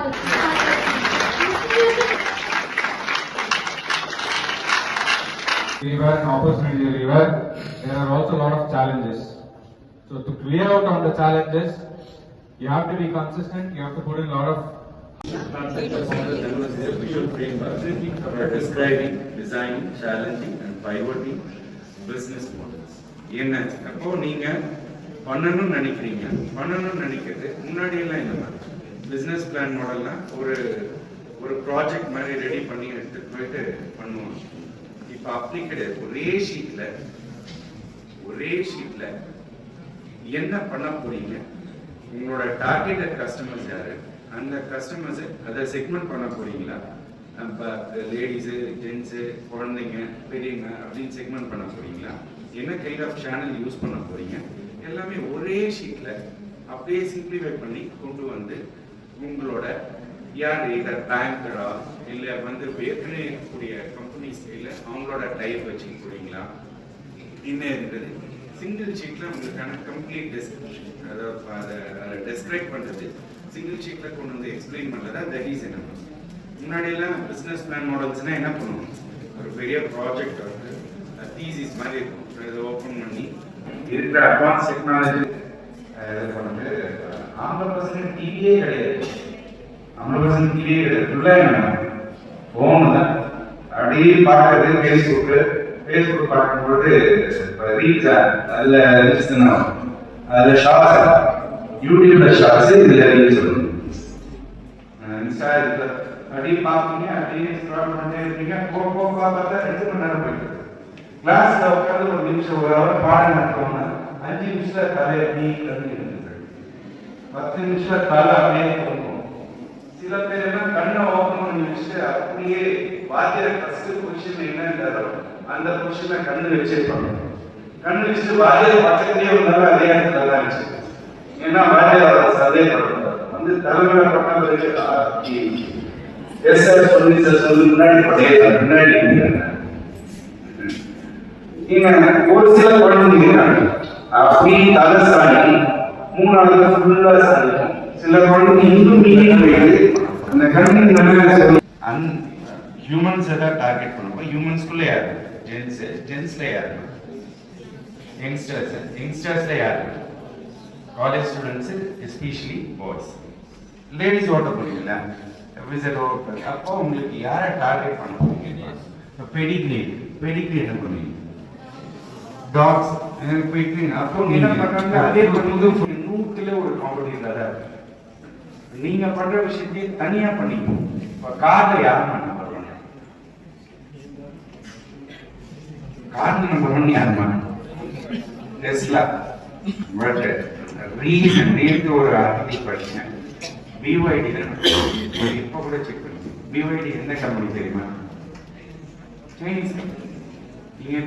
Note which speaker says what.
Speaker 1: River and opportunity river, there are also a lot of challenges. So to clear out on the challenges, you have to be consistent, you have to put in a lot of
Speaker 2: concept of the visual framework for describing, designing, challenging and pivoting business models. என்ன அப்போ நீங்க பண்ணணும்னு நினைக்கிறது முன்னாடி எல்லாம் இந்த மாதிரி business plan மாடல்லாம் ஒரு ப்ராஜெக்ட் மாதிரி ரெடி பண்ணி எடுத்துட்டு போயிட்டு பண்ணுவோம். இப்ப அப்படி கிடையாது. ஒரே ஷீட்ல என்ன பண்ண போறீங்க, உங்களோட டார்கெட்டட் கஸ்டமர்ஸ் யாரு, அந்த கஸ்டமர்ஸ் அதை செக்மெண்ட் பண்ண போறீங்களா, லேடிஸு ஜென்ஸு குழந்தைங்க பெரியவங்க அப்படின்னு செக்மெண்ட் பண்ண போறீங்களா, என்ன கைண்ட் ஆஃப் சேனல் யூஸ் பண்ண போறீங்க, எல்லாமே ஒரே ஷீட்ல அப்படியே சிம்பிளிஃபை பண்ணி கொண்டு வந்து உங்களோட யார் இதை பேங்கரா இல்லை வந்து ஏற்கனவே இருக்கக்கூடிய கம்பெனிஸ் இல்லை அவங்களோட டைப் வச்சுக்க போறீங்களா, என்ன இருக்குது சிங்கிள் ஷீட்ல உங்களுக்கான கம்ப்ளீட் டெஸ்கிரிப்ஷன், அதாவது அதை டெஸ்கிரைப் பண்றது சிங்கிள் ஷீட்ல கொண்டு வந்து எக்ஸ்பிளைன் பண்றதா தட் இஸ் என்ன. முன்னாடி எல்லாம் பிசினஸ் பிளான் மாடல்ஸ்னா என்ன பண்ணுவோம், ஒரு பெரிய ப்ராஜெக்ட் வந்து தீசிஸ் மாதிரி இருக்கும், அதை ஓப்பன் பண்ணி இருக்கிற அட்வான்ஸ் டெக்னாலஜி வந்து 50% டிவியே கிடையாது, 50% டிவியே கிடையாது, ஃபோனு தான். அப்படியே பார்க்கறது ஃபேஸ்புக் பார்க்கும்போது ரீல்ஸ் அதில் ரீல்ஸ் தானே, அதில் ஷார்ட்ஸ், யூடியூப்ல ஷார்ட்ஸ், இதில் ரீல்ஸ் வரும், இன்ஸ்டா இதில் அப்படியே பார்ப்பீங்க, அப்படியே ஸ்க்ரால் பண்ணிட்டே இருப்பீங்க. பார்த்தா 2 மணி நேரம் போயிட்டு கிளாஸ்ல உட்காந்து ஒரு நிமிஷம் ஒரு ஹவர் பாடம் நடத்தோம்னா 5 நிமிஷத்துல தலை அப்படியே கண்ணு 10 நிமிஷத்துல தலை அப்படியே தோணும். சில பேர் எல்லாம் கண்ணை ஓப்பன் பண்ணி வச்சுட்டு அப்படியே வாத்தியார் ஃபர்ஸ்ட் பொசிஷன் என்னன்றாரோ அந்த பொசிஷன்ல கண்ணு வச்சிருப்பாங்க. கண்ணு வச்சுட்டு வாத்தியார் பக்கத்துலயே இருந்தாலும் அதே இடத்துல தான் வச்சு, ஏன்னா வாத்தியார் அதே வந்து தலைமையில பக்கம் சொல்லி முன்னாடி ஒரு சில குழந்தைங்க அப்படி தலை சாணி 3 ஃபுல்லா சாணிக்கும், சில குழந்தைங்க இன்னும் போயிட்டு அந்த கண்ணு ஹியூமன்ஸ் எதாவது டார்கெட் பண்ணுவோம். ஹியூமன்ஸ்குள்ள யாரு, ஜென்ஸ்ல யாரு, யங்ஸ்டர்ஸ்ல யாரு, college students especially boys, ladies ஓட்ட போறீங்களா, அப்போ உங்களுக்கு யாரை டார்கெட் பண்ண போறீங்க, பெடிகிரி என்ன பண்ணுவீங்க, டாக்ஸ் போயிட்டு அப்போ என்ன பண்றாங்க, அதே பண்ணும்போது 100ல ஒரு காம்படிஷன் தான் நீங்க பண்ற விஷயத்தையே தனியா பண்ணிக்கணும். இப்ப கார்ல யாரும் பண்ண வருவாங்க, கார்ல நம்பர் 1 யாருமா, டெஸ்லா. பட் ரீசன் நேற்று ஒரு ஆர்டிகல் படிச்சேன், BYD இப்ப கூட செக் பண்ணுங்க, BYD எந்த கம்பெனி தெரியுமா, சைனீஸ். நீங்க